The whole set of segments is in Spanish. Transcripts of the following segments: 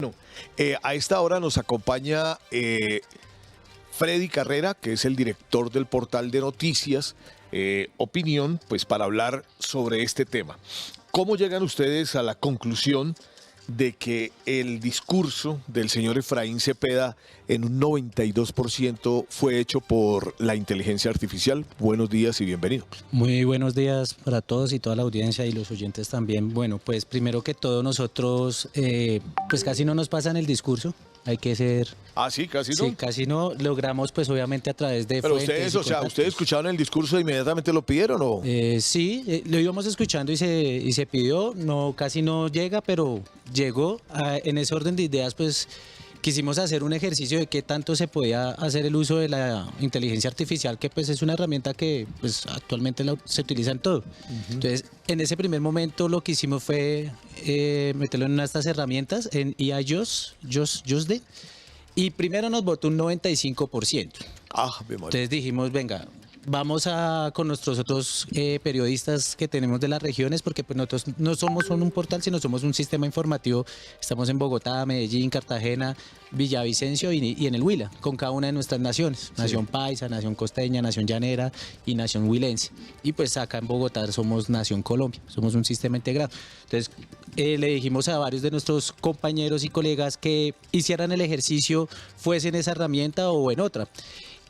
Bueno, a esta hora nos acompaña Freddy Carrera, que es el director del portal de noticias Opinión, pues para hablar sobre este tema. ¿Cómo llegan ustedes a la conclusión de que el discurso del señor Efraín Cepeda en un 92% fue hecho por la inteligencia artificial? Buenos días y bienvenido. Muy buenos días para todos y toda la audiencia y los oyentes también. Bueno, pues primero que todo nosotros pues casi no nos pasan el discurso, hay que ser... Ah, sí, casi no. Sí, casi no logramos pues obviamente a través de Pero fuentes ustedes, y o sea, contactos. ¿ustedes escucharon el discurso e inmediatamente lo pidieron o...? Sí, lo íbamos escuchando y se pidió, no, casi no llega, pero llegó. En ese orden de ideas pues quisimos hacer un ejercicio de qué tanto se podía hacer el uso de la inteligencia artificial, que pues es una herramienta que pues actualmente se utiliza en todo. Entonces, en ese primer momento lo que hicimos fue meterlo en una de estas herramientas, en IA Josde, y primero nos votó un 95%. Ah, bien mal. Entonces dijimos, venga, vamos con nuestros otros periodistas que tenemos de las regiones, porque pues nosotros no somos solo un portal, sino somos un sistema informativo. Estamos en Bogotá, Medellín, Cartagena, Villavicencio y en el Huila, con cada una de nuestras naciones. Nación Paisa, Nación Costeña, Nación Llanera y Nación Huilense. Y pues acá en Bogotá somos Nación Colombia, somos un sistema integrado. Entonces le dijimos a varios de nuestros compañeros y colegas que hicieran el ejercicio, fuese en esa herramienta o en otra.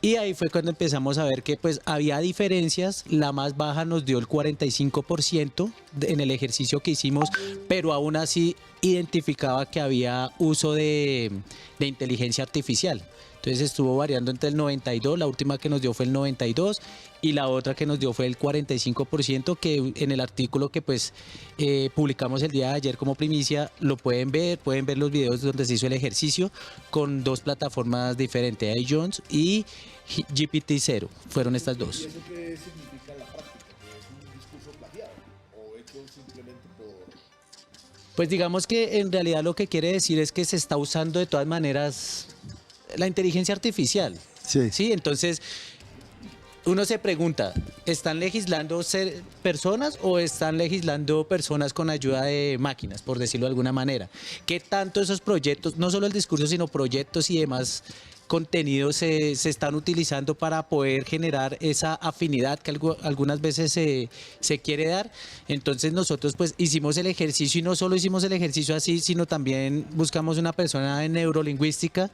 Y ahí fue cuando empezamos a ver que pues había diferencias. La más baja nos dio el 45% en el ejercicio que hicimos, pero aún así identificaba que había uso de inteligencia artificial. Entonces estuvo variando entre el 92, la última que nos dio fue el 92 y la otra que nos dio fue el 45%, que en el artículo que pues publicamos el día de ayer como primicia lo pueden ver los videos donde se hizo el ejercicio con dos plataformas diferentes, AI Jones y GPT-0, fueron estas dos. ¿Y eso qué significa en la práctica? ¿Que es un discurso plagiado o hecho simplemente por...? Pues digamos que en realidad lo que quiere decir es que se está usando de todas maneras la inteligencia artificial. Sí, entonces uno se pregunta, ¿están legislando personas o están legislando personas con ayuda de máquinas, por decirlo de alguna manera? ¿Qué tanto esos proyectos, no solo el discurso, sino proyectos y demás contenidos se están utilizando para poder generar esa afinidad que algunas veces se quiere dar? Entonces nosotros pues hicimos el ejercicio y no solo hicimos el ejercicio así, sino también buscamos una persona en neurolingüística,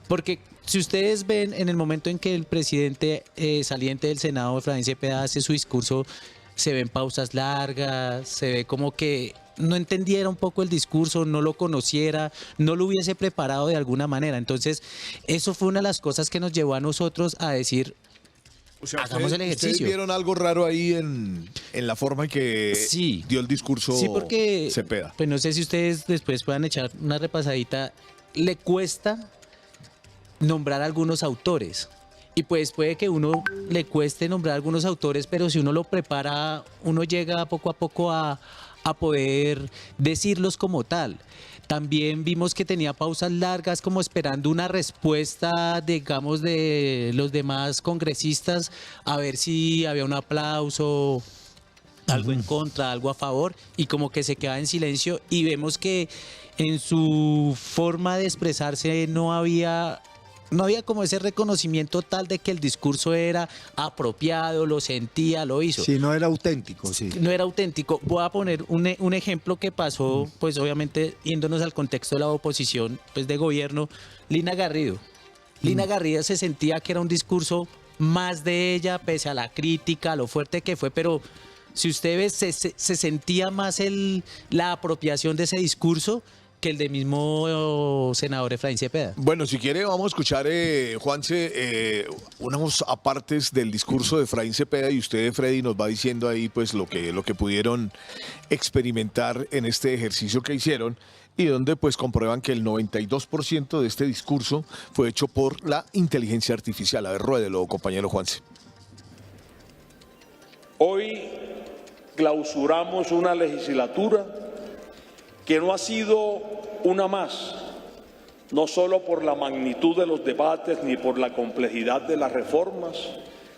porque si ustedes ven en el momento en que el presidente saliente del Senado, Efraín Cepeda, hace su discurso, se ven pausas largas, se ve como que no entendiera un poco el discurso, no lo conociera, no lo hubiese preparado de alguna manera. Entonces, eso fue una de las cosas que nos llevó a nosotros a decir, O sea, hagamos el ejercicio. ¿Ustedes vieron algo raro ahí en la forma en que Sí. dio el discurso Sí, porque, Cepeda? pues no sé si ustedes después puedan echar una repasadita, le cuesta nombrar algunos autores. Y pues puede que uno le cueste nombrar algunos autores, pero si uno lo prepara, uno llega poco a poco a poder decirlos como tal. También vimos que tenía pausas largas, como esperando una respuesta, digamos, de los demás congresistas, a ver si había un aplauso, algo en contra, algo a favor, y como que se queda en silencio. Y vemos que en su forma de expresarse no había como ese reconocimiento tal de que el discurso era apropiado, lo sentía, lo hizo. Sí, no era auténtico, sí. No era auténtico. Voy a poner un ejemplo que pasó, pues obviamente yéndonos al contexto de la oposición, pues de gobierno, Lina Garrido. Lina Garrido se sentía que era un discurso más de ella, pese a la crítica, a lo fuerte que fue, pero si usted ve, se sentía más la apropiación de ese discurso que el del mismo senador Efraín Cepeda. Bueno, si quiere vamos a escuchar, Juanse, unos apartes del discurso de Efraín Cepeda y usted, Freddy, nos va diciendo ahí pues lo que pudieron experimentar en este ejercicio que hicieron y donde pues comprueban que el 92% de este discurso fue hecho por la inteligencia artificial. A ver, ruédelo, compañero Juanse. Hoy clausuramos una legislatura que no ha sido una más, no solo por la magnitud de los debates, ni por la complejidad de las reformas,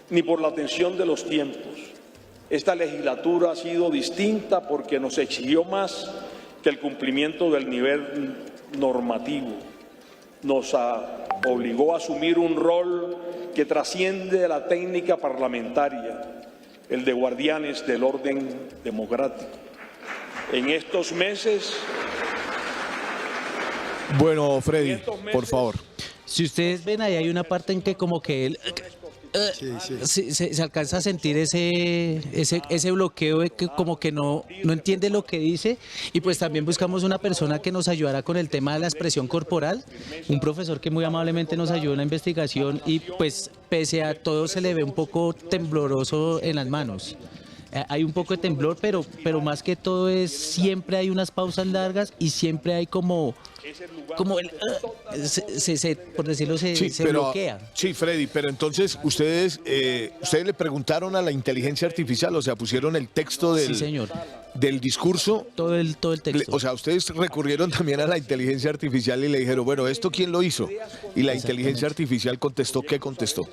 ni por la tensión de los tiempos. Esta legislatura ha sido distinta porque nos exigió más que el cumplimiento del nivel normativo nos obligó a asumir un rol que trasciende la técnica parlamentaria, el de guardianes del orden democrático. En estos meses... Bueno, Freddy, por favor. Si ustedes ven ahí hay una parte en que como que él se alcanza a sentir ese bloqueo de que como que no entiende lo que dice, y pues también buscamos una persona que nos ayudara con el tema de la expresión corporal, un profesor que muy amablemente nos ayudó en la investigación y pues pese a todo se le ve un poco tembloroso en las manos. Hay un poco de temblor, pero más que todo es siempre hay unas pausas largas y siempre hay como por decirlo, se bloquea. Sí, Freddy, pero entonces ustedes le preguntaron a la inteligencia artificial, o sea, pusieron el texto Sí, señor. del discurso. Todo el texto. O sea, ustedes recurrieron también a la inteligencia artificial y le dijeron, bueno, ¿esto quién lo hizo? Y la inteligencia artificial contestó, ¿qué contestó?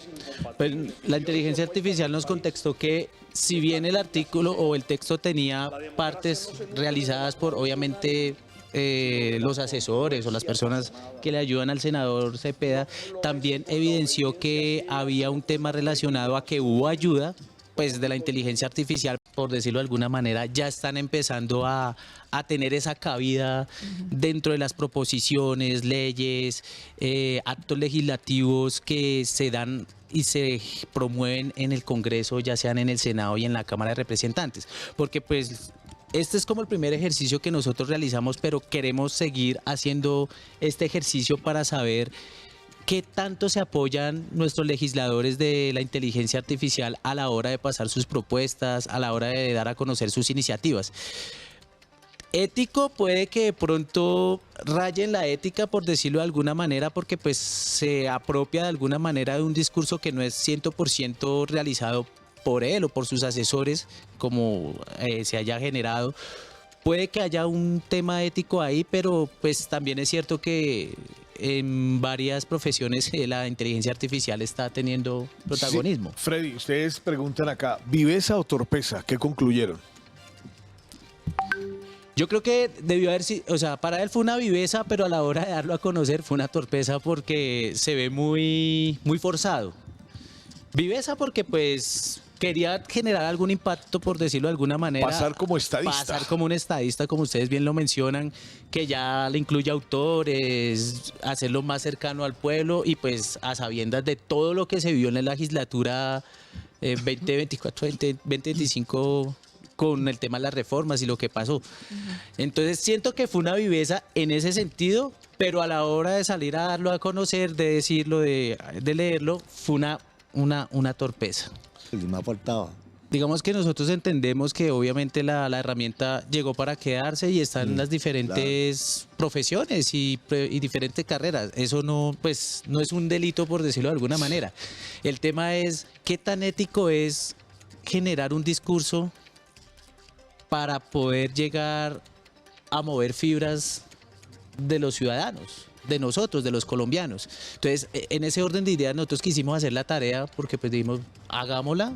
Pues, la inteligencia artificial nos contestó que si bien el artículo o el texto tenía partes realizadas por, obviamente, los asesores o las personas que le ayudan al senador Cepeda, también evidenció que había un tema relacionado a que hubo ayuda pues de la inteligencia artificial, por decirlo de alguna manera, ya están empezando a tener esa cabida dentro de las proposiciones, leyes, actos legislativos que se dan y se promueven en el Congreso, ya sean en el Senado y en la Cámara de Representantes, porque pues este es como el primer ejercicio que nosotros realizamos, pero queremos seguir haciendo este ejercicio para saber qué tanto se apoyan nuestros legisladores de la inteligencia artificial a la hora de pasar sus propuestas, a la hora de dar a conocer sus iniciativas. Ético puede que de pronto rayen la ética, por decirlo de alguna manera, porque pues se apropia de alguna manera de un discurso que no es 100% realizado por él o por sus asesores, como se haya generado. Puede que haya un tema ético ahí, pero pues también es cierto que en varias profesiones la inteligencia artificial está teniendo protagonismo. Sí, Freddy, ustedes preguntan acá, ¿viveza o torpeza? ¿Qué concluyeron? Yo creo que debió haber sido, o sea, para él fue una viveza, pero a la hora de darlo a conocer fue una torpeza porque se ve muy forzado. Viveza porque pues quería generar algún impacto, por decirlo de alguna manera. Pasar como estadista. Pasar como un estadista, como ustedes bien lo mencionan, que ya le incluye autores, hacerlo más cercano al pueblo y pues a sabiendas de todo lo que se vivió en la legislatura 2024-2025 con el tema de las reformas y lo que pasó. Entonces siento que fue una viveza en ese sentido, pero a la hora de salir a darlo a conocer, de decirlo, de leerlo, fue una torpeza. Me ha faltado. Digamos que nosotros entendemos que obviamente la herramienta llegó para quedarse y están en las diferentes profesiones y diferentes carreras. Eso no es un delito, por decirlo de alguna manera. El tema es qué tan ético es generar un discurso para poder llegar a mover fibras de los ciudadanos, de nosotros, de los colombianos. Entonces, en ese orden de ideas nosotros quisimos hacer la tarea porque pues dijimos, hagámosla,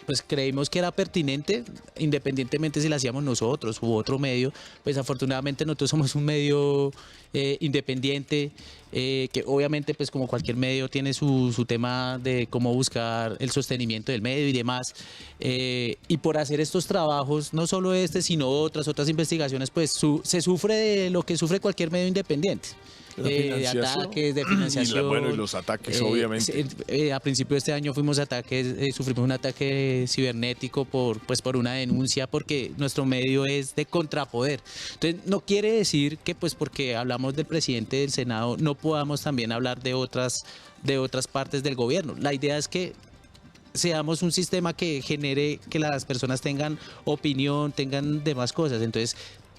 pues creímos que era pertinente, independientemente si la hacíamos nosotros u otro medio. Pues afortunadamente nosotros somos un medio independiente, que obviamente pues como cualquier medio tiene su tema de cómo buscar el sostenimiento del medio y demás. Y por hacer estos trabajos, no solo este, sino otras investigaciones, pues se sufre de lo que sufre cualquier medio independiente. De ataques, de financiación. Y los ataques, obviamente. A principio de este año sufrimos un ataque cibernético por una denuncia, porque nuestro medio es de contrapoder. Entonces, no quiere decir que pues porque hablamos del presidente del Senado no podamos también hablar de otras partes del gobierno. La idea es que seamos un sistema que genere que las personas tengan opinión, tengan demás cosas. Entonces,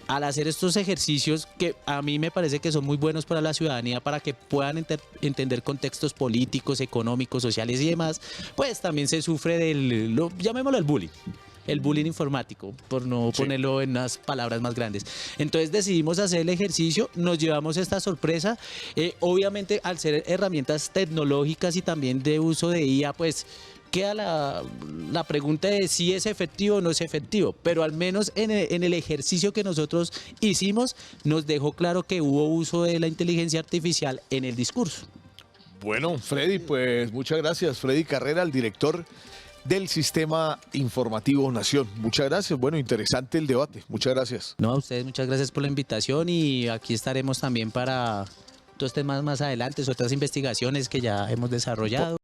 al hacer estos ejercicios que a mí me parece que son muy buenos para la ciudadanía, para que puedan entender contextos políticos, económicos, sociales y demás, pues también se sufre llamémoslo el bullying informático, por no ponerlo en unas palabras más grandes. Entonces decidimos hacer el ejercicio, nos llevamos esta sorpresa. Obviamente al ser herramientas tecnológicas y también de uso de IA, pues queda la pregunta de si es efectivo o no es efectivo, pero al menos en el ejercicio que nosotros hicimos nos dejó claro que hubo uso de la inteligencia artificial en el discurso. Bueno, Freddy, pues muchas gracias. Freddy Carrera, el director del Sistema Informativo Nación. Muchas gracias. Bueno, interesante el debate. Muchas gracias. No, a ustedes muchas gracias por la invitación y aquí estaremos también para otros temas más adelante, otras investigaciones que ya hemos desarrollado.